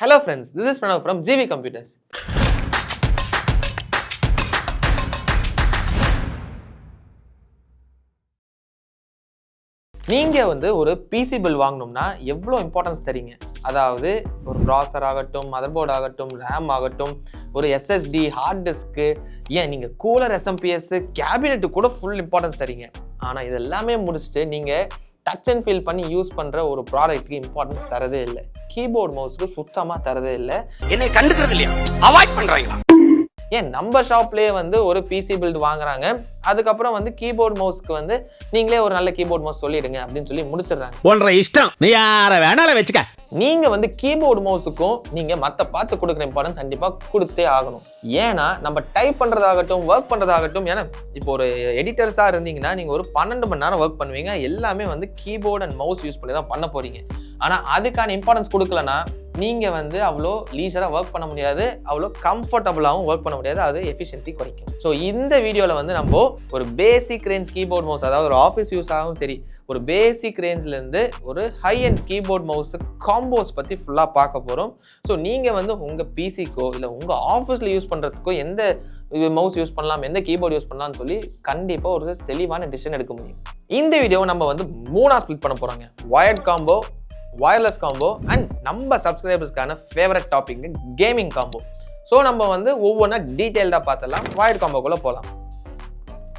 Hello friends, this is Pranav from GV Computers. நீங்க ஒரு PC bill வாங்கணும்னா எவ்வளவு இம்பார்ட்டன்ஸ் தரீங்க? அதாவது ஒரு ப்ராசர் ஆகட்டும், மதர்போர்டு ஆகட்டும், ரேம் ஆகட்டும், ஒரு எஸ்எஸ்டி, ஹார்ட் டிஸ்க், ஏன் நீங்க கூலர் எஸ்எம்பிஎஸ், கேபினெட் கூட ஃபுல் இம்பார்ட்டன்ஸ் தரீங்க. ஆனா இது எல்லாமே முடிச்சுட்டு நீங்க டச் அண்ட் ஃபீல் பண்ணி யூஸ் பண்ற ஒரு ப்ராடக்ட்க்கு இம்பார்ட்டன்ஸ் தரதே இல்லை. கீபோர்ட் மவுஸ்க்கு சுத்தமா தரதே இல்லை. என்னை கண்டுக்கிறது இல்லையா? அவாய்ட் பண்றாங்களா? ஏன் நம்ம ஷாப்லயே ஒரு பிசி பில்ட் வாங்குறாங்க, அதுக்கப்புறம் கீபோர்ட் மவுஸ்க்கு நீங்களே ஒரு நல்ல கீபோர்ட் மவுஸ் சொல்லிடுங்க அப்படின்னு சொல்லி முடிச்சிடுறாங்க. ஒன்றரை இஷ்டம், நீ யார வேணாலும் வச்சுக்க. நீங்க கீபோர்ட் மவுஸுக்கும் நீங்க மத்த பார்ட்ஸ் கொடுக்குற இம்பார்ட்டன்ஸ் கண்டிப்பா கொடுத்தே ஆகணும். ஏன்னா நம்ம டைப் பண்றதாகட்டும், ஒர்க் பண்றதாகட்டும், ஏன்னா இப்போ ஒரு எடிட்டர்ஸா இருந்தீங்கன்னா நீங்க ஒரு 12 மணி நேரம் ஒர்க் பண்ணுவீங்க, எல்லாமே கீபோர்ட் அண்ட் மவுஸ் யூஸ் பண்ணி தான் பண்ண போறீங்க. ஆனா அதுக்கான இம்பார்ட்டன்ஸ் கொடுக்கலன்னா நீங்க அவ்வளோ லீசரா ஒர்க் பண்ண முடியாது, அவ்வளோ கம்ஃபர்டபுளாகவும் ஒர்க் பண்ண முடியாது, அது எஃபிஷியன்சி குறைக்கும். ஸோ இந்த வீடியோல நம்ம ஒரு பேசிக் ரேஞ்ச் கீபோர்ட் மவுஸ், அதாவது ஒரு ஆஃபீஸ் யூஸ் ஆகும் சரி, ஒரு பேசிக் ரேஞ்ச்ல இருந்து ஒரு high and keyboard mouse combos பத்தி ஃபுல்லா பார்க்க போறோம். ஸோ நீங்க உங்க பிசிக்கோ இல்ல உங்க ஆஃபீஸ்ல யூஸ் பண்றதுக்கோ எந்த மவுஸ் யூஸ் பண்ணலாம், எந்த கீபோர்ட் யூஸ் பண்ணலாம்னு சொல்லி கண்டிப்பா ஒரு தெளிவான டிசிஷன் எடுக்க முடியும். இந்த வீடியோவை நம்ம மூணா ஸ்பிளிட் பண்ண போறாங்க. Wired combo, wireless combo and நம்ம சப்ஸ்கிரைபர்ஸ்க்கான favourite topic gaming combo. So நம்ம ஒவ்வொன்றா டீட்டெயில்டாக பார்த்தலாம். வயர்ட் காம்போக்குள்ள போகலாம்.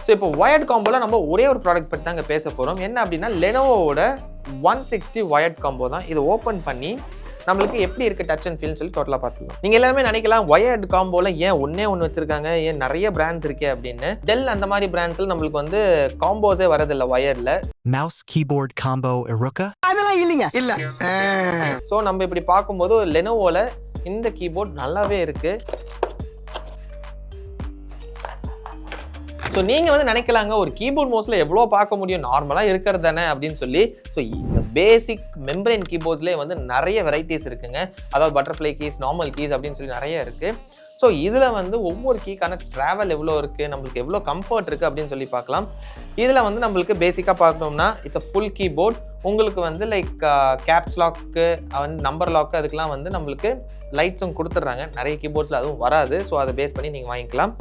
ஸோ இப்போ வயர்ட் காம்போல நம்ம ஒரே ஒரு ப்ராடக்ட் பற்றி தாங்க பேச போகிறோம். என்ன அப்படின்னா லெனோவோட 160 வயர்ட் காம்போ தான். இதை ஓப்பன் பண்ணி நம்மளுக்கு எப்படி இருக்கு டச் அண்ட் ஃபீல்னு சொல்லி டோட்டலாக பார்த்துக்கலாம். நீங்கள் எல்லாருமே நினைக்கலாம் வயர்ட் காம்போல ஏன் ஒன்னே ஒன்று வச்சிருக்காங்க, ஏன் நிறைய பிராண்ட்ஸ் இருக்கே அப்படின்னு. டெல் அந்த மாதிரி பிராண்ட்ஸ்ல நம்மளுக்கு காம்போஸே வரதில்லை வயர்ட்ல. Mouse keyboard combo Eruca அதெல்லாம் இல்லைங்க. இல்ல. ஸோ நம்ம இப்படி பார்க்கும்போது லெனோவோல இந்த கீபோர்ட் நல்லாவே இருக்கு. ஸோ நீங்கள் நினைக்கலாங்க ஒரு கீபோர்ட் மவுஸில் எவ்வளோ பார்க்க முடியும், நார்மலாக இருக்கிறது தானே அப்படின்னு சொல்லி. ஸோ இந்த பேசிக் மெம்பரேன் கீபோர்ட்ஸ்லேயே நிறைய வெரைட்டிஸ் இருக்குங்க. அதாவது பட்டர்ஃப்ளை கீஸ், நார்மல் கீஸ் அப்படின்னு சொல்லி நிறைய இருக்குது. ஸோ இதில் ஒவ்வொரு கீக்கான ட்ராவல் எவ்வளோ இருக்குது, நம்மளுக்கு எவ்வளோ கம்ஃபர்ட் இருக்குது அப்படின்னு சொல்லி பார்க்கலாம். இதில் நம்மளுக்கு பேசிக்காக பார்க்கணும்னா இட்ஸ் ஃபுல் கீபோர்ட். உங்களுக்கு like caps lock, number lock, அதுக்கெலாம் நம்மளுக்கு லைட்ஸும் கொடுத்துட்றாங்க. நிறைய கீபோர்ட்ஸில் அதுவும் வராது. ஸோ அதை பேஸ் பண்ணி நீங்கள் வாங்கிக்கலாம்.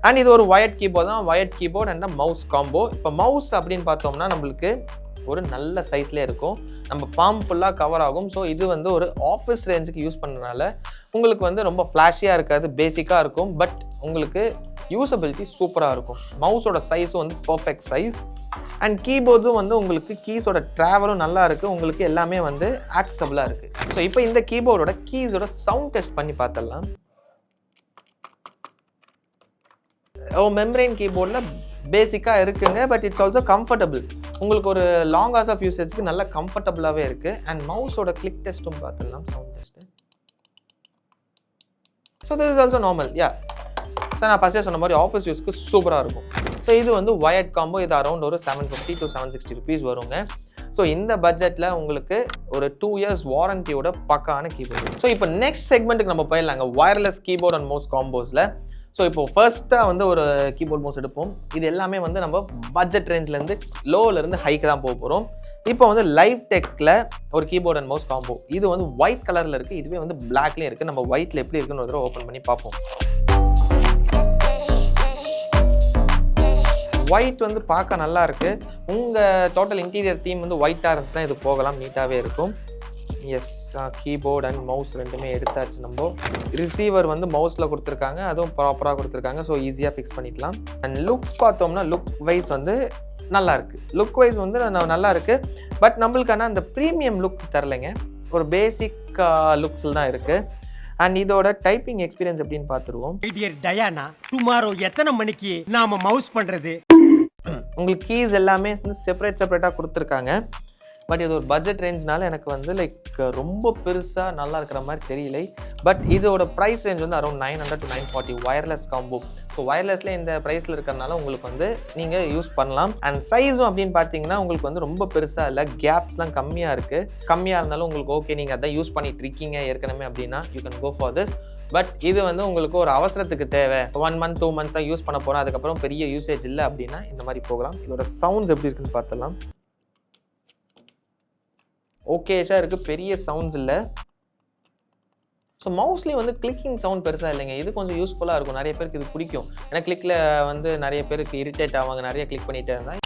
அண்ட் இது ஒரு வயர்ட் கீபோர்ட் தான். Wired keyboard and mouse combo. இப்போ மவுஸ் அப்படின்னு பார்த்தோம்னா நம்மளுக்கு ஒரு நல்ல சைஸ்லேயே இருக்கும், நம்ம பாம் ஃபுல்லாக கவர் ஆகும். ஸோ இது ஒரு ஆஃபீஸ் ரேஞ்சுக்கு யூஸ் பண்ணுறதுனால உங்களுக்கு ரொம்ப ஃப்ளாஷியாக இருக்காது, பேசிக்காக இருக்கும். பட் உங்களுக்கு யூசபிலிட்டி சூப்பராக இருக்கும். மவுஸோட சைஸும் பர்ஃபெக்ட் சைஸ். அண்ட் கீபோர்டும் உங்களுக்கு கீஸோட ட்ராவலும் நல்லா இருக்குது, உங்களுக்கு எல்லாமே ஆக்சசபிளாக இருக்குது. ஸோ இப்போ இந்த கீபோர்டோட கீஸோட சவுண்ட் டெஸ்ட் பண்ணி பார்த்துடலாம். மெம்பரேன் கீபோர்டில் பேசிக்காக இருக்குங்க, பட் இட்ஸ் ஆல்சோ கம்ஃபர்டபுள். உங்களுக்கு ஒரு லாங் ஹார்ஸ் ஆஃப் யூசேஜ்க்கு நல்லா கம்ஃபர்டபுளாகவே இருக்குது. அண்ட் மவுஸோட கிளிக் டெஸ்ட்டும் பார்த்துடலாம், sound test. So this is also normal. Yeah, so நான் ஃபஸ்ட்டே சொன்ன மாதிரி ஆஃபீஸ் யூஸ்க்கு சூப்பராக இருக்கும். ஸோ இது வயர்ட் காம்போ. இது அரௌண்ட் ஒரு 750 to 760 rupees வருங்க. ஸோ இந்த பட்ஜெட்டில் உங்களுக்கு ஒரு 2 years வாரண்டியோட பக்கான கீபோர்டு. ஸோ இப்போ நெக்ஸ்ட் செக்மெண்ட்டுக்கு நம்ம போயிடலாங்க, வயர்லெஸ் கீபோர்ட் அண்ட் மவுஸ் காம்போஸில். ஸோ இப்போ ஃபர்ஸ்ட்டாக ஒரு கீபோர்ட் மவுஸ் எடுப்போம். இது எல்லாமே நம்ம பட்ஜெட் ரேஞ்சிலேருந்து லோவிலேருந்து ஹைக்கு தான் போக போகிறோம். இப்போ லைவ் டெக்கில் ஒரு கீபோர்ட் அண்ட் மவுஸ் காம்போ. இது ஒயிட் கலரில் இருக்குது, இதுவே பிளாக்லேயும் இருக்குது. நம்ம ஒயிட்டில் எப்படி இருக்குன்னு ஒரு தடவை ஓப்பன் பண்ணி பார்ப்போம். ஒயிட் பார்க்க நல்லா இருக்குது. உங்கள் டோட்டல் இன்டீரியர் தீம் ஒயிட்டாக இருந்துச்சுன்னா இது போகலாம், நீட்டாகவே இருக்கும். எஸ், கீபோர்ட் அண்ட் மவுஸ் ரெண்டுமே எடுத்தாச்சு. நம்ம ரிசீவர் மவுஸில் கொடுத்துருக்காங்க, அதுவும் ப்ராப்பராக கொடுத்துருக்காங்க. ஸோ ஈஸியாக ஃபிக்ஸ் பண்ணிக்கலாம். அண்ட் லுக்ஸ் பார்த்தோம்னா லுக் வைஸ் நல்லா இருக்குது. லுக் வைஸ் நல்லா இருக்குது. பட் நம்மளுக்கான அந்த ப்ரீமியம் லுக் தரலைங்க, ஒரு பேசிக் லுக்ஸில் தான் இருக்குது. அண்ட் இதோட டைப்பிங் எக்ஸ்பீரியன்ஸ் எப்படின்னு பார்த்துருவோம். டயானா, டுமாரோ எத்தனை மணிக்கு நாம மவுஸ் பண்ணுறது? உங்களுக்கு கீஸ் எல்லாமே செப்பரேட்டாக கொடுத்துருக்காங்க. பட் இது ஒரு பட்ஜெட் ரேஞ்ச்னால எனக்கு லைக் ரொம்ப பெருசாக நல்லா இருக்கிற மாதிரி தெரியல. பட் இதோட price range around 900 to 940 wireless combo. So வயர்லெஸில் இந்த ப்ரைஸில் இருக்கிறனால உங்களுக்கு நீங்கள் யூஸ் பண்ணலாம். அண்ட் சைஸும் அப்படின்னு பார்த்தீங்கன்னா உங்களுக்கு ரொம்ப பெருசாக இல்லை, கேப்ஸ்லாம் கம்மியாக இருக்குது. கம்மியாக இருந்தாலும் உங்களுக்கு ஓகே, நீங்கள் அதான் யூஸ் பண்ணிட்டு இருக்கீங்க ஏற்கனவே அப்படின்னா you can go for this. But இது உங்களுக்கு ஒரு அவசரத்துக்கு தேவை, 1 month 2 months தான் யூஸ் பண்ண போகிறோம், அதுக்கப்புறம் பெரிய யூசேஜ் இல்லை அப்படின்னா இந்த மாதிரி போகலாம். இதோட சவுண்ட்ஸ் எப்படி இருக்குன்னு பார்த்தலாம். ஓகேஷாக இருக்குது, பெரிய சவுண்ட்ஸ் இல்லை. ஸோ மவுஸ்லேயும் வந்து கிளிக்கிங் சவுண்ட் பெருசாக இல்லைங்க. இது கொஞ்சம் யூஸ்ஃபுல்லாக இருக்கும். நிறைய பேருக்கு இது பிடிக்கும். ஏன்னா கிளிக்கில் வந்து நிறைய பேருக்கு இரிட்டேட் ஆவாங்க, நிறைய கிளிக் பண்ணிகிட்டே இருந்தால்.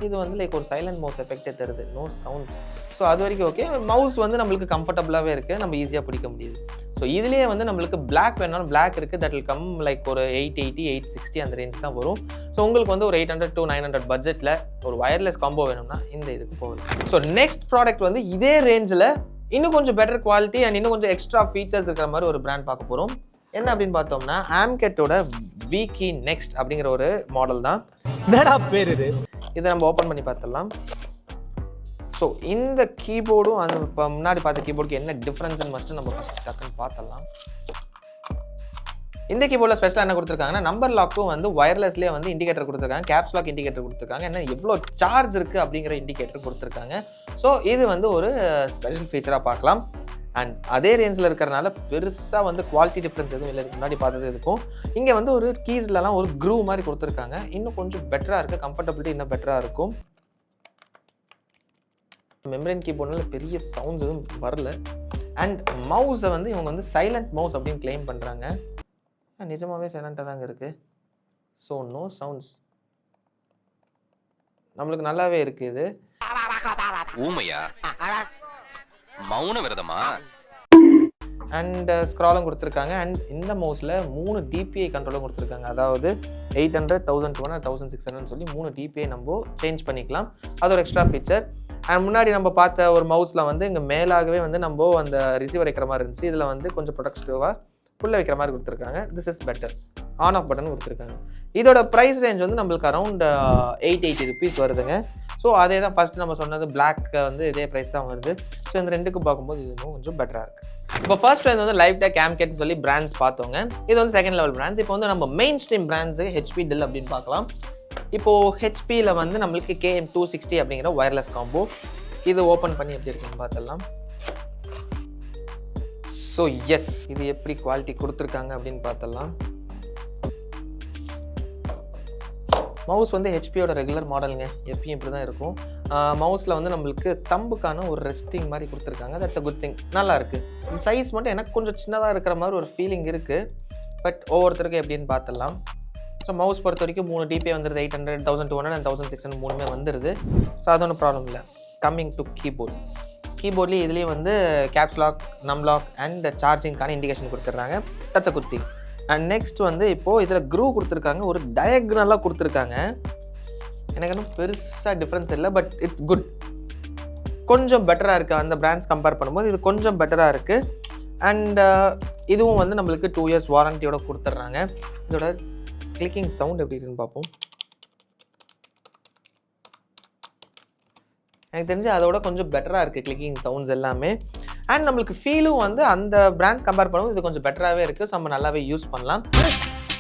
இது வந்து லைக் ஒரு சைலண்ட் மவுஸ் எஃபெக்டே தருது, நோ சவுண்ட்ஸ். ஸோ அது வரைக்கும் ஓகே. மவுஸ் வந்து நம்மளுக்கு கம்ஃபர்டபுளாகவே இருக்குது, நம்ம ஈஸியாக பிடிக்க முடியுது. ஸோ இதுலேயே வந்து நம்மளுக்கு பிளாக் வேணாலும் பிளாக் இருக்குது. தட் வில் கம் லைக் ஒரு 880, 860 அந்த ரேஞ்ச் தான் வரும். ஸோ உங்களுக்கு வந்து ஒரு 800 to 900 பட்ஜெட்டில் ஒரு வயர்லெஸ் காம்போ வேணும்னா இந்த இதுக்கு போகலாம். ஸோ நெக்ஸ்ட் ப்ராடக்ட் வந்து இதே ரேஞ்சில் இன்னும் கொஞ்சம் பெட்டர் குவாலிட்டி அண்ட் இன்னும் கொஞ்சம் எக்ஸ்ட்ரா ஃபீச்சர்ஸ் இருக்கிற மாதிரி ஒரு பிராண்ட் பார்க்க போகிறோம். என்ன அப்படின்னு பார்த்தோம்னா ஆம்கெட்டோட விகி நெக்ஸ்ட் அப்படிங்கிற ஒரு மாடல் தான். என்னடா பேர் இது? இதை நம்ம ஓப்பன் பண்ணி பார்த்துடலாம். ஸோ இந்த கீபோர்டும் அந்த இப்போ முன்னாடி பார்த்த கீபோர்டுக்கு என்ன டிஃப்ரென்ஸ்னு ஃபஸ்ட்டு நம்ம ஃபஸ்ட்டு டக்குன்னு பார்த்துடலாம். இந்த கீபோர்டில் ஸ்பெஷலாக என்ன கொடுத்துருக்காங்கன்னா நம்பர் லாக்கும் வந்து வயர்லெஸ்லேயே வந்து இண்டிகேட்டர் கொடுத்துருக்காங்க, கேப்ஸ் லாக் இண்டிகேட்டர் கொடுத்துருக்காங்க, என்ன எவ்வளோ சார்ஜ் இருக்குது அப்படிங்கிற இண்டிகேட்டர் கொடுத்துருக்காங்க. ஸோ இது வந்து ஒரு ஸ்பெஷல் ஃபீச்சராக பார்க்கலாம். அண்ட் அதே ரேஞ்சில் இருக்கிறனால பெருசாக வந்து குவாலிட்டி டிஃப்ரென்ஸ் எதுவும் இல்லை. முன்னாடி பார்த்தது இருக்கும். இங்கே வந்து ஒரு கீஸ்லலாம் ஒரு க்ரூ மாதிரி கொடுத்துருக்காங்க. இன்னும் கொஞ்சம் பெட்டராக இருக்குது, கம்ஃபர்டபிலிட்டி இன்னும் பெட்டராக இருக்கும். மெம்பரேன் கீபோர்டில் பெரிய சவுண்ட்ஸ் எதுவும் வரல. அண்ட் மவுஸை வந்து இவங்க வந்து சைலண்ட் மவுஸ் அப்படின்னு கிளைம் பண்ணுறாங்க. நிஜமாகவே சைலண்ட்டாக தாங்க இருக்குது. ஸோ நோ சவுண்ட்ஸ், நம்மளுக்கு நல்லாவே இருக்குது. இது ஊமையா மௌன விரதமா? அண்ட் ஸ்க்ராலும் கொடுத்துருக்காங்க. அண்ட் இந்த மவுஸில் 3 DPI கண்ட்ரோலும் கொடுத்துருக்காங்க. அதாவது 800, 1200, 1600 சொல்லி 3 DPI நம்ம சேஞ்ச் பண்ணிக்கலாம். அது ஒரு எக்ஸ்ட்ரா ஃபீச்சர். அண்ட் முன்னாடி நம்ம பார்த்த ஒரு மவுஸில் வந்து இங்கே மேலாகவே வந்து நம்ம அந்த ரிசீவர் வைக்கிற மாதிரி இருந்துச்சு. இதில் வந்து கொஞ்சம் ப்ரொடக்டிவாக புள்ள வைக்கிற மாதிரி கொடுத்துருக்காங்க. This is better. On off button கொடுத்துருக்காங்க. இதோட ப்ரைஸ் ரேஞ்ச் வந்து நம்மளுக்கு அரௌண்ட் 880 rupees வருதுங்க. ஸோ அதே தான் ஃபஸ்ட்டு நம்ம சொன்னது பிளாக் வந்து இதே ப்ரைஸ் தான் வருது. ஸோ இந்த ரெண்டுக்கும் பார்க்கும்போது இது இன்னும் கொஞ்சம் பெட்டராக இருக்குது. இப்போ ஃபர்ஸ்ட் பிராண்ட் வந்து லைவ்டெக், ஆம்கெட்னு சொல்லி பிராண்ட்ஸ் பார்த்தோங்க. இது வந்து செகண்ட் லெவல் பிராண்ட்ஸ். இப்போ வந்து நம்ம mainstream brands HP, Dell அப்படின்னு பார்க்கலாம். இப்போது ஹெச்பியில் வந்து நம்மளுக்கு KM260 அப்படிங்கிற வயர்லெஸ் காம்போ. இது ஓப்பன் பண்ணி எப்படி இருக்குன்னு பார்த்துடலாம். ஸோ எஸ், இது எப்படி குவாலிட்டி கொடுத்துருக்காங்க அப்படின்னு பார்த்துடலாம். மவுஸ் வந்து ஹெச்பியோட ரெகுலர் மாடலுங்க, எப்பயும் இப்படி தான் இருக்கும். மவுஸில் வந்து நம்மளுக்கு தம்புக்கான ஒரு ரெஸ்டிங் மாதிரி கொடுத்துருக்காங்க. தட்ஸ் அ குட் திங், நல்லா இருக்குது. சைஸ் மட்டும் எனக்கு கொஞ்சம் சின்னதாக இருக்கிற மாதிரி ஒரு ஃபீலிங் இருக்குது. பட் ஒவ்வொருத்தருக்கும் எப்படின்னு பார்த்துடலாம். ஸோ மவுஸ் பொறுத்த வரைக்கும் 3 DPI வந்துடுது. 800, 1200 and 1600 மூணுமே வந்துடுது. ஸோ அது ஒன்றும் ப்ராப்ளம் இல்லை. Coming to keyboard. கீபோர்ட்லேயும் இதுலேயும் வந்து கேப்ஸ் லாக், நம் லாக் அண்ட் சார்ஜிங்கான இண்டிகேஷன் கொடுத்துட்றாங்க. That's a good thing. And next வந்து இப்போது இதில் க்ரூ கொடுத்துருக்காங்க, ஒரு டயக்னலாக கொடுத்துருக்காங்க. எனக்கு இன்னும் பெருசாக டிஃப்ரென்ஸ் இல்லை, பட் இட்ஸ் குட். கொஞ்சம் பெட்டராக இருக்குது அந்த பிராண்ட்ஸ் கம்பேர் பண்ணும்போது. இது கொஞ்சம் பெட்டராக இருக்குது. அண்ட் இதுவும் வந்து நம்மளுக்கு 2 years வாரண்டியோட கொடுத்துட்றாங்க. இதோட கிளிக்கிங் சவுண்ட் எப்படி இருக்குன்னு பார்ப்போம். எனக்கு தெரிஞ்சு அதோட கொஞ்சம் பெட்டராக இருக்குது கிளிக்கிங் சவுண்ட்ஸ் எல்லாமே. அண்ட் நம்மளுக்கு ஃபீலும் வந்து அந்த பிராண்ட்ஸ் கம்பேர் பண்ணும்போது இது கொஞ்சம் பெட்டராகவே இருக்குது. ஸோ நம்ம நல்லாவே யூஸ் பண்ணலாம்.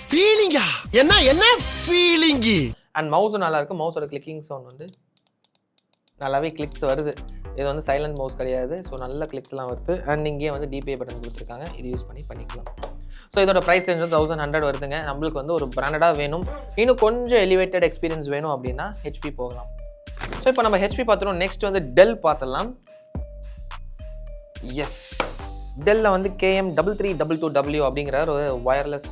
ஃபீலிங்கா? என்ன ஃபீலிங்கு? அண்ட் மவுஸும் நல்லா இருக்குது. மவுஸோட கிளிக்கிங் சவுண்ட் வந்து நல்லாவே கிளிக்ஸ் வருது. இது வந்து சைலண்ட் மவுஸ் கிடையாது. ஸோ நல்ல கிளிக்ஸ்லாம் வருது. அண்ட் இங்கேயே வந்து DPI பட்டன் கொடுத்துருக்காங்க. இது யூஸ் பண்ணிக்கலாம். ஸோ இதோட ப்ரைஸ் ரேஞ்ச் வந்து 1100 வருதுங்க. நம்மளுக்கு வந்து ஒரு பிராண்டடாக வேணும், இன்னும் கொஞ்சம் எலிவேட்டட் எக்ஸ்பீரியன்ஸ் வேணும் அப்படின்னா ஹெச்பி போகலாம். ஸோ இப்போ நம்ம ஹெச்பி பார்த்துருவோம். நெக்ஸ்ட் வந்து டெல் பார்த்துடலாம். எஸ், டெல்ல வந்து KM3322W அப்படிங்கிற ஒரு வயர்லெஸ்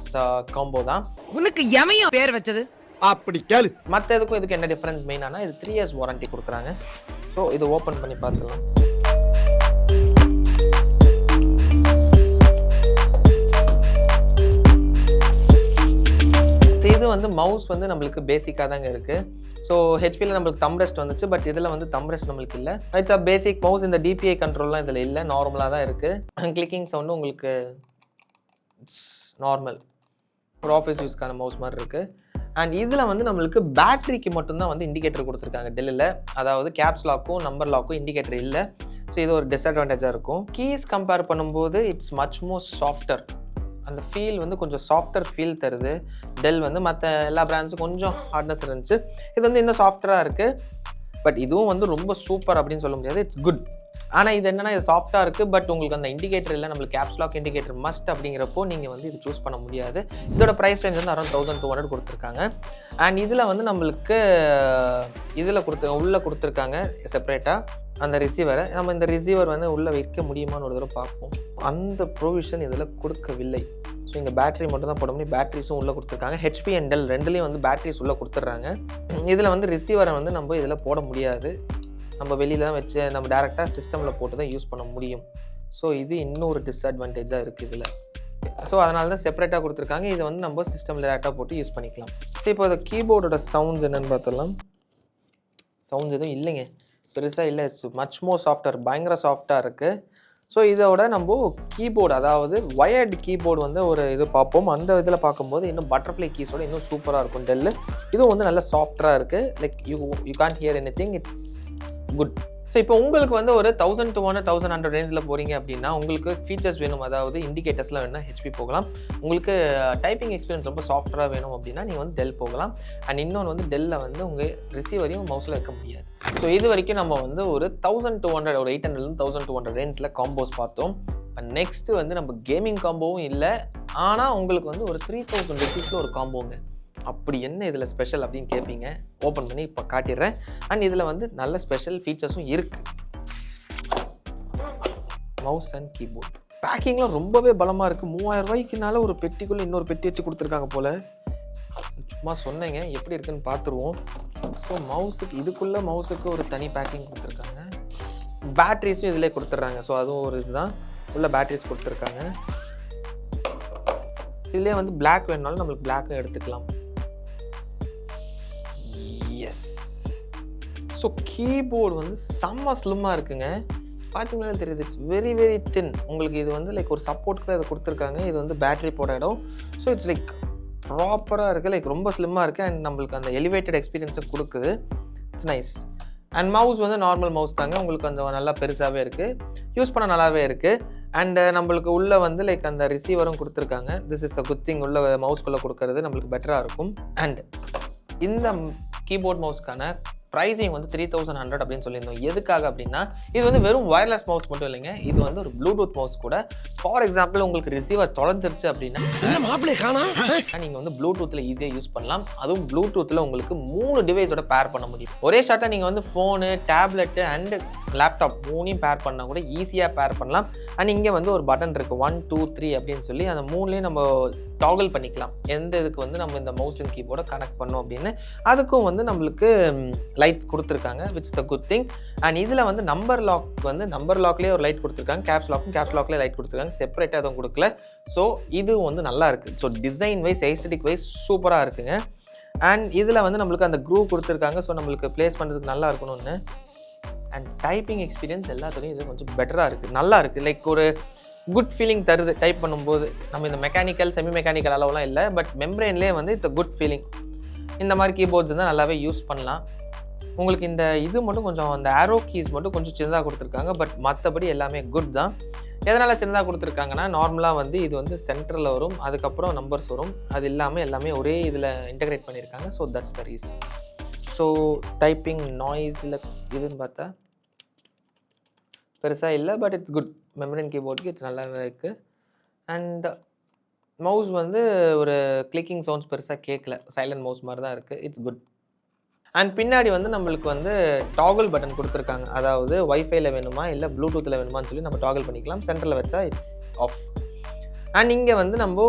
காம்போ தான். உனக்கு எமையா பேர் வச்சது? அப்படி கேளு. மற்ற இதுக்கும் என்ன டிஃப்ரென்ஸ் மெயினானா இது 3 years வாரண்டி கொடுக்குறாங்க. ஸோ இது ஓப்பன் பண்ணி பார்த்துடலாம். இது வந்து மவுஸ் வந்து நம்மளுக்கு பேசிக்காக தாங்க இருக்குது. ஸோ ஹெச்பியில் நம்மளுக்கு தம் ரெஸ்ட் வந்துச்சு, பட் இதில் வந்து தம் ரெஸ்ட் நம்மளுக்கு இல்லை. It's a basic mouse. இந்த DPI கண்ட்ரோல்லாம் இதில் இல்லை, நார்மலாக தான் இருக்குது. கிளிக்கிங் சவுண்டும் உங்களுக்கு நார்மல் ஒரு ஆஃபீஸ் யூஸ்க்கான மவுஸ் மாதிரி இருக்குது. அண்ட் இதில் வந்து நம்மளுக்கு பேட்டரிக்கு மட்டும்தான் வந்து இண்டிகேட்டர் கொடுத்துருக்காங்க டெல்லில். அதாவது கேப்ஸ் லாக்கும் நம்பர் லாக்கும் இண்டிகேட்டர் இல்லை. ஸோ இது ஒரு டிஸ்அட்வான்டேஜாக இருக்கும். கீஸ் கம்பேர் பண்ணும்போது இட்ஸ் மச் மோர் சாஃப்டர். அந்த ஃபீல் வந்து கொஞ்சம் சாஃப்டர் ஃபீல் தருது. டெல் வந்து மற்ற எல்லா பிராண்ட்ஸும் கொஞ்சம் ஹார்ட்னஸ் இருந்துச்சு. இது வந்து இன்னும் சாஃப்டராக இருக்குது. பட் இதுவும் வந்து ரொம்ப சூப்பர் அப்படின்னு சொல்ல முடியாது. It's good. ஆனால் இது என்னன்னா இது சாஃப்டாக இருக்குது, பட் உங்களுக்கு அந்த இண்டிகேட்டர் இல்லை, நம்மளுக்கு கேப்ஸ் லாக் இண்டிகேட்டர் மஸ்ட் அப்படிங்கிறப்போ நீங்கள் வந்து இது சூஸ் பண்ண முடியாது. இதோட ப்ரைஸ் ரேஞ்ச் வந்து அரௌண்ட் 1200 கொடுத்துருக்காங்க. அண்ட் இதில் வந்து நம்மளுக்கு இதில் உள்ளே கொடுத்துருக்காங்க செப்பரேட்டாக அந்த ரிசீவரை. நம்ம இந்த ரிசீவர் வந்து உள்ளே வைக்க முடியுமான்னு ஒரு தடவை பார்ப்போம். அந்த ப்ரொவிஷன் இதில் கொடுக்கவில்லை. ஸோ இங்கே பேட்டரி மட்டும் தான் போட முடியும். பேட்டரிஸும் உள்ளே கொடுத்துருக்காங்க. ஹெச்பி அண்ட் டெல் ரெண்டுலேயும் வந்து பேட்டரிஸ் உள்ளே கொடுத்துட்றாங்க. இதில் வந்து ரிசீவரை வந்து நம்ம இதில் போட முடியாது. நம்ம வெளியில் தான் வச்சு நம்ம டேரெக்டாக சிஸ்டமில் போட்டு தான் யூஸ் பண்ண முடியும். ஸோ இது இன்னொரு டிஸ்அட்வான்டேஜாக இருக்குது இதில். ஸோ அதனால தான் செப்பரேட்டாக கொடுத்துருக்காங்க. இதை வந்து நம்ம சிஸ்டமில் டேரெக்டாக போட்டு யூஸ் பண்ணிக்கலாம். ஸோ இப்போ இந்த கீபோர்டோட சவுண்ட்ஸ் என்னென்னு பார்த்துடலாம். சவுண்ட்ஸ் எதுவும் இல்லைங்க, பெருசாக இல்லை. இட்ஸ் மச் மோர் சாஃப்ட்வேர், பயங்கர சாஃப்டாக இருக்குது. ஸோ இதோட நம்ம கீபோர்டு, அதாவது வயர்டு கீபோர்டு வந்து ஒரு இது பார்ப்போம். அந்த இதில் பார்க்கும்போது இன்னும் பட்டர்ஃப்ளை கீஸோட இன்னும் சூப்பராக இருக்கும் டெல்லு. இதுவும் வந்து நல்ல சாஃப்டாக இருக்குது. Like you can't here anything, it's good. So இப்போ உங்களுக்கு வந்து ஒரு 1200 1100 ரேஞ்சில் போகிறீங்க அப்படின்னா உங்களுக்கு ஃபீச்சர்ஸ் வேணும், அதாவது இண்டிகேட்டர்ஸ்லாம் வேணும்னா ஹெச்பி போகலாம். உங்களுக்கு டைப்பிங் எக்ஸ்பீரியன்ஸ் ரொம்ப சாஃப்டாக வேணும் அப்படின்னா நீங்கள் வந்து டெல் போகலாம். அண்ட் இன்னொன்று வந்து டெல்லில் வந்து உங்கள் ரிசீவரையும் மவுஸில் வைக்க முடியாது. ஸோ இது வரைக்கும் நம்ம வந்து ஒரு 1200 ஒரு 800 1200 ரேஞ்சில் காம்போஸ் பார்த்தோம். இப்போ நெக்ஸ்ட்டு வந்து நம்ம கேமிங் காம்போவும் இல்லை, ஆனால் உங்களுக்கு வந்து ஒரு 3000 ருபீஸில் ஒரு காம்போங்க. அப்படி என்ன இதில் ஸ்பெஷல் அப்படின்னு கேட்பீங்க. ஓப்பன் பண்ணி இப்போ காட்டிடுறேன். அண்ட் இதில் வந்து நல்ல ஸ்பெஷல் ஃபீச்சர்ஸும் இருக்குது. மவுஸ் அண்ட் கீபோர்ட் பேக்கிங்லாம் ரொம்பவே பலமாக இருக்குது. 3000 ரூபாய்க்குனால ஒரு பெட்டிக்குள்ளே இன்னொரு பெட்டி வச்சு கொடுத்துருக்காங்க போல். சும்மா சொன்னேங்க, எப்படி இருக்குன்னு பார்த்துருவோம். ஸோ மவுஸுக்கு இதுக்குள்ளே மவுஸுக்கு ஒரு தனி பேக்கிங் கொடுத்துருக்காங்க. பேட்ரிஸும் இதிலே கொடுத்துட்றாங்க. ஸோ அதுவும் ஒரு இதுதான், உள்ள பேட்ரிஸ் கொடுத்துருக்காங்க. இதுலேயே வந்து பிளாக் வேணுனாலும் நம்மளுக்கு பிளாக்கும் எடுத்துக்கலாம். எஸ். ஸோ கீபோர்டு வந்து செம்ம ஸ்லிம்மாக இருக்குங்க. பார்த்தீங்கன்னா தெரியுது, இட்ஸ் வெரி வெரி தின். உங்களுக்கு இது வந்து லைக் ஒரு சப்போர்ட்டுக்கு இதை கொடுத்துருக்காங்க. இது வந்து பேட்டரி போட இடம். ஸோ இட்ஸ் லைக் ப்ராப்பராக இருக்குது, லைக் ரொம்ப ஸ்லிம்மாக இருக்குது. அண்ட் நம்மளுக்கு அந்த எலிவேட்டட் எக்ஸ்பீரியன்ஸை கொடுக்குது. It's nice. அண்ட் மவுஸ் வந்து நார்மல் மவுஸ் தாங்க, உங்களுக்கு கொஞ்சம் நல்லா பெருசாகவே இருக்குது, யூஸ் பண்ண நல்லாவே இருக்குது. அண்டு நம்மளுக்கு உள்ளே வந்து லைக் அந்த ரிசீவரும் கொடுத்துருக்காங்க. This is a good thing. உள்ள மவுஸ்குள்ளே கொடுக்கறது நம்மளுக்கு பெட்டராக இருக்கும். அண்ட் இந்த கீபோர்ட் மவுஸ்க்கான ப்ரைஸிங் வந்து 3100 அப்படின்னு சொல்லியிருந்தோம். எதுக்காக அப்படின்னா இது வந்து வெறும் வயர்லெஸ் மவுஸ் மட்டும் இல்லைங்க, இது வந்து ஒரு ப்ளூடூத் மவுஸ் கூட. ஃபார் எக்ஸாம்பிள் உங்களுக்கு ரிசீவர் தொலைஞ்சிருச்சு அப்படின்னா நீங்கள் வந்து ப்ளூடூத்தில் ஈஸியாக யூஸ் பண்ணலாம். அதுவும் ப்ளூடூத்தில் உங்களுக்கு 3 டிவைஸோட பேர் பண்ண முடியும். ஒரே ஷாட்டாக நீங்கள் வந்து ஃபோனு, டேப்லெட்டு அண்டு லேப்டாப் 3யும் பேர் பண்ணால் கூட ஈஸியாக பேர் பண்ணலாம். அண்ட் இங்கே வந்து ஒரு பட்டன் இருக்குது 1 2 3 அப்படின்னு சொல்லி, அந்த 3லேயும் நம்ம டாகிள் பண்ணிக்கலாம். எந்த இதுக்கு வந்து நம்ம இந்த மவுஸ் அண்ட் கீபோர்டை கனெக்ட் பண்ணோம் அப்படின்னு. அதுக்கும் வந்து நம்மளுக்கு லைட்ஸ் கொடுத்துருக்காங்க, which is a good thing. And இதில் வந்து நம்பர் லாக்லேயே ஒரு லைட் கொடுத்துருக்காங்க. கேப்ஸ் லாக்லேயே லைட் கொடுத்துருக்காங்க. செப்பரேட்டாக எதுவும் கொடுக்கல. ஸோ இதுவும் வந்து நல்லா இருக்குது. So design wise, aesthetic wise சூப்பராக இருக்குங்க. அண்ட் இதில் வந்து நம்மளுக்கு அந்த க்ரூ கொடுத்துருக்காங்க. ஸோ நம்மளுக்கு ப்ளேஸ் பண்ணுறதுக்கு நல்லா இருக்கணும்னு. அண்ட் டைப்பிங் எக்ஸ்பீரியன்ஸ் எல்லாத்துலேயும் இது கொஞ்சம் பெட்டராக இருக்குது, நல்லா இருக்குது. லைக் ஒரு குட் ஃபீலிங் தருது டைப் பண்ணும்போது. நம்ம இந்த மெக்கானிக்கல் செமி மெக்கானிக்கல் அளவுலாம் இல்லை, பட் மெம்பரேன்லேயே வந்து இட்ஸ் அ குட் ஃபீலிங். இந்த மாதிரி கீபோர்ட்ஸ் தான் நல்லாவே யூஸ் பண்ணலாம். உங்களுக்கு இந்த இது மட்டும் கொஞ்சம் அந்த ஆரோ கீஸ் மட்டும் கொஞ்சம் சின்னதாக கொடுத்துருக்காங்க, பட் மற்றபடி எல்லாமே குட் தான். எதனால் சின்னதாக கொடுத்துருக்காங்கன்னா நார்மலாக வந்து இது வந்து சென்டரில் வரும், அதுக்கப்புறம் நம்பர்ஸ் வரும். அது இல்லாமல் எல்லாமே ஒரே இதில் இன்டகிரேட் பண்ணியிருக்காங்க. So that's the reason. So typing நாய்ஸில் இதுன்னு பார்த்தா பெருசாக இல்லை, பட் இட்ஸ் குட். மெமரின் கீபோர்டுக்கு இது நல்லாவே இருக்குது. அண்ட் மவுஸ் வந்து ஒரு கிளிக்கிங் சவுண்ட்ஸ் பெருசாக கேட்கல, சைலண்ட் மவுஸ் மாதிரி தான் இருக்குது. It's good. அண்ட் பின்னாடி வந்து நம்மளுக்கு வந்து டாகிள் பட்டன் கொடுத்துருக்காங்க. அதாவது வைஃபைல வேணுமா இல்லை ப்ளூடூத்தில் வேணுமான்னு சொல்லி நம்ம டாகிள் பண்ணிக்கலாம். சென்டரில் வச்சா இட்ஸ் ஆஃப். அண்ட் இங்கே வந்து நம்ம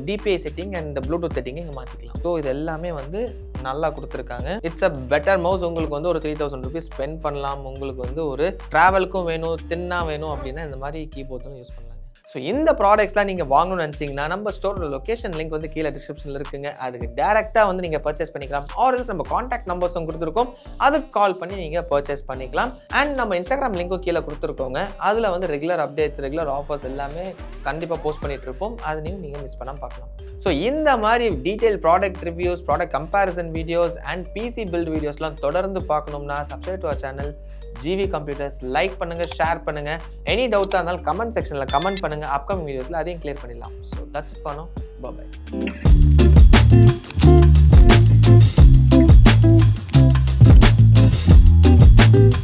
டிபிஐ செட்டிங் அண்ட் ப்ளூடூத் செட்டிங்கை இங்கே மாற்றிக்கலாம். ஸோ இது எல்லாமே வந்து நல்லா கொடுத்துருக்காங்க. It's a better mouse. உங்களுக்கு வந்து ஒரு 3000 ருபீஸ் ஸ்பெண்ட் பண்ணலாம். உங்களுக்கு வந்து ஒரு ட்ராவலுக்கும் வேணும், தின்னாக வேணும் அப்படின்னா இந்த மாதிரி கீபோர்ட்ஸும் யூஸ் பண்ணலாம். ஸோ இந்த ப்ராடக்ட்ஸ்லாம் நீங்கள் வாங்கணும்னு நினச்சிங்கன்னா நம்ம ஸ்டோரோட லொக்கேஷன் லிங்க் வந்து கீழே டிஸ்கிரிப்ஷனில் இருக்குங்க. அதுக்கு டேரெக்டாக வந்து நீங்கள் பர்ச்சேஸ் பண்ணிக்கலாம். ஆர்எல்ஸ் நம்ம காண்டாக்ட் நம்பர்ஸும் கொடுத்துருக்கோம், அதுக்கு கால் பண்ணி நீங்கள் பர்ச்சேஸ் பண்ணிக்கலாம். அண்ட் நம்ம இன்ஸ்டாகிராம் லிங்க்கும் கீழே கொடுத்துருக்கோங்க. அதில் வந்து ரெகுலர் அப்டேட்ஸ், ரெகுலர் ஆஃபர்ஸ் எல்லாமே கண்டிப்பாக போஸ்ட் பண்ணிட்டு இருப்போம். அதையும் நீங்கள் மிஸ் பண்ணாமல் பார்க்கலாம். ஸோ இந்த மாதிரி detail product reviews, product comparison videos and PC build வீடியோஸ்லாம் தொடர்ந்து பார்க்கணும்னா subscribe to our channel GV computers. Like பண்ணுங்க, ஷேர் பண்ணுங்க. எனி டவுட்டாக இருந்தாலும் கமெண்ட் செக்ஷனில் கமெண்ட் பண்ணுங்க. அப்கமிங் வீடியோஸில் அதையும் கிளியர் பண்ணிடலாம். So that's it for now. By.